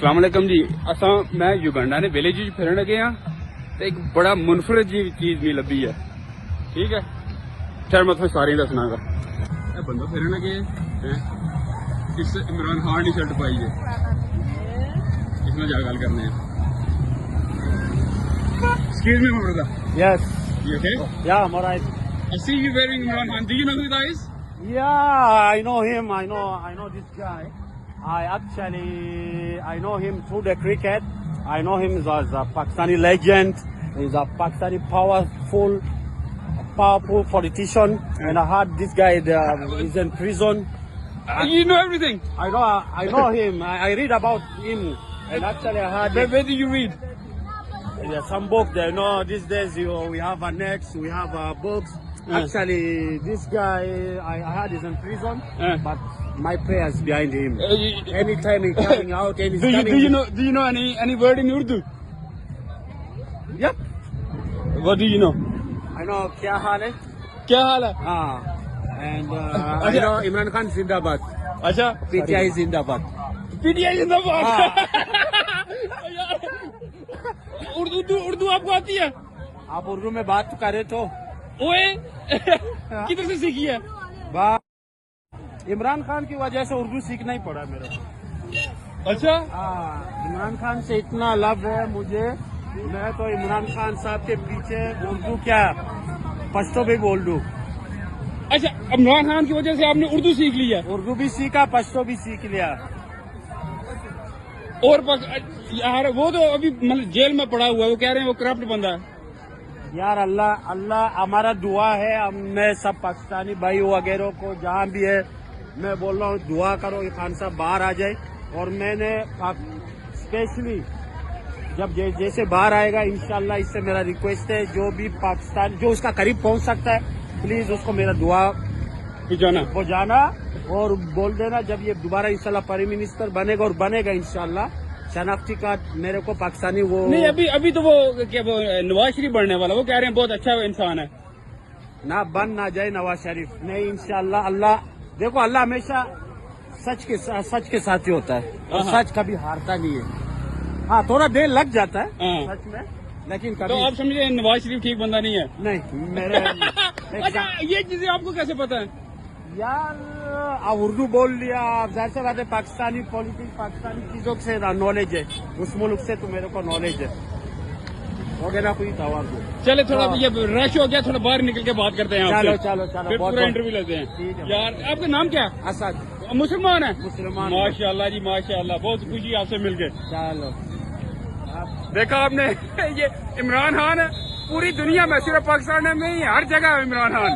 अस्सलाम वालेकुम जी। असां मैं युगांडा ने विलेज फिरन लगे हाँ ते एक बड़ा मुनफरद जी चीज मी लभी है। ठीक है, खैर मैं तुम्हें सारी दसनागा। बंदा फिरन लगे हैं, इस इमरान खान की शर्ट पाई है, इसमें जा गल करने हैं। Excuse me, my brother. Yes. You okay? Yeah, I'm alright. I see you wearing Imran Khan. Do you know who that is? Yeah, I know him. I know this guy. I know him through the cricket. I know him as a Pakistani legend. He's a Pakistani powerful politician. And I heard this guy is in prison. You know everything. I know him. I read about him. And actually I heard Where do you read? there's some books there. You know, these days we have a nets, we have books. Actually, this guy, I heard he's in prison, but my prayers behind him. Anytime he's coming out, and he's Do you know any word in Urdu? Yep. What do you know? I know kya haal hai? क्या हाल है? And I know Imran Khan Zindabad. अच्छा, PTI Zindabad. PTI जिंदाबाद। उर्दू आपको आती है? आप उर्दू में बात करे तो ओए किधर से सीखी है? इमरान खान की वजह से उर्दू सीखना ही पड़ा मेरे को। अच्छा, इमरान खान से इतना लव है मुझे, मैं तो इमरान खान साहब के पीछे उर्दू क्या पश्तो भी बोल दूं। अच्छा, इमरान खान की वजह से आपने उर्दू सीख ली है? उर्दू भी सीखा, पश्तो भी सीख लिया। और यार वो तो अभी मतलब जेल में पड़ा हुआ है, वो कह रहे हैं वो करप्ट बंदा है। यार अल्लाह हमारा दुआ है, मैं सब पाकिस्तानी भाई वगैरह को जहाँ भी है मैं बोल रहा हूँ दुआ करो ये खान साहब बाहर आ जाए। और मैंने स्पेशली जब जैसे बाहर आएगा इंशाल्लाह, इससे मेरा रिक्वेस्ट है जो भी पाकिस्तान जो उसका करीब पहुँच सकता है प्लीज उसको मेरा दुआ पहुँचाना और बोल देना जब ये दोबारा इंशाल्लाह प्राइम मिनिस्टर बनेगा, और बनेगा इंशाल्लाह, शनाख्ती कार्ड मेरे को पाकिस्तानी वो नहीं अभी तो वो क्या वो नवाज शरीफ बनने वाला, वो कह रहे हैं बहुत अच्छा इंसान है। ना बन ना जाए नवाज शरीफ, नहीं इंशाल्लाह। अल्लाह देखो, अल्लाह हमेशा सच के साथ ही होता है और सच कभी हारता नहीं है। हाँ, थोड़ा देर लग जाता है सच में, लेकिन कभी तो आप समझे नवाज शरीफ ठीक बंदा नहीं है? नहीं मेरे अच्छा, ये चीजें आपको कैसे पता है? यार आप उर्दू बोल लिया, आप जाहिर सी बात है पाकिस्तानी पॉलिटिक्स पाकिस्तानी चीजों से नॉलेज है, उस मुल्क से तो मेरे को नॉलेज है। हो गया ना कोई तवार को। चले थोड़ा ये रश हो गया, थोड़ा बाहर निकल के बात करते हैं आपसे। चलो फिर पूरा इंटरव्यू लेते हैं। यार आपका नाम क्या? असद। मुसलमान है? मुसलमान। माशाल्लाह जी माशाल्लाह, बहुत खुशी आपसे मिलके। चलो देखा आपने ये इमरान खान है पूरी दुनिया में, सिर्फ पाकिस्तान में ही हर जगह इमरान खान।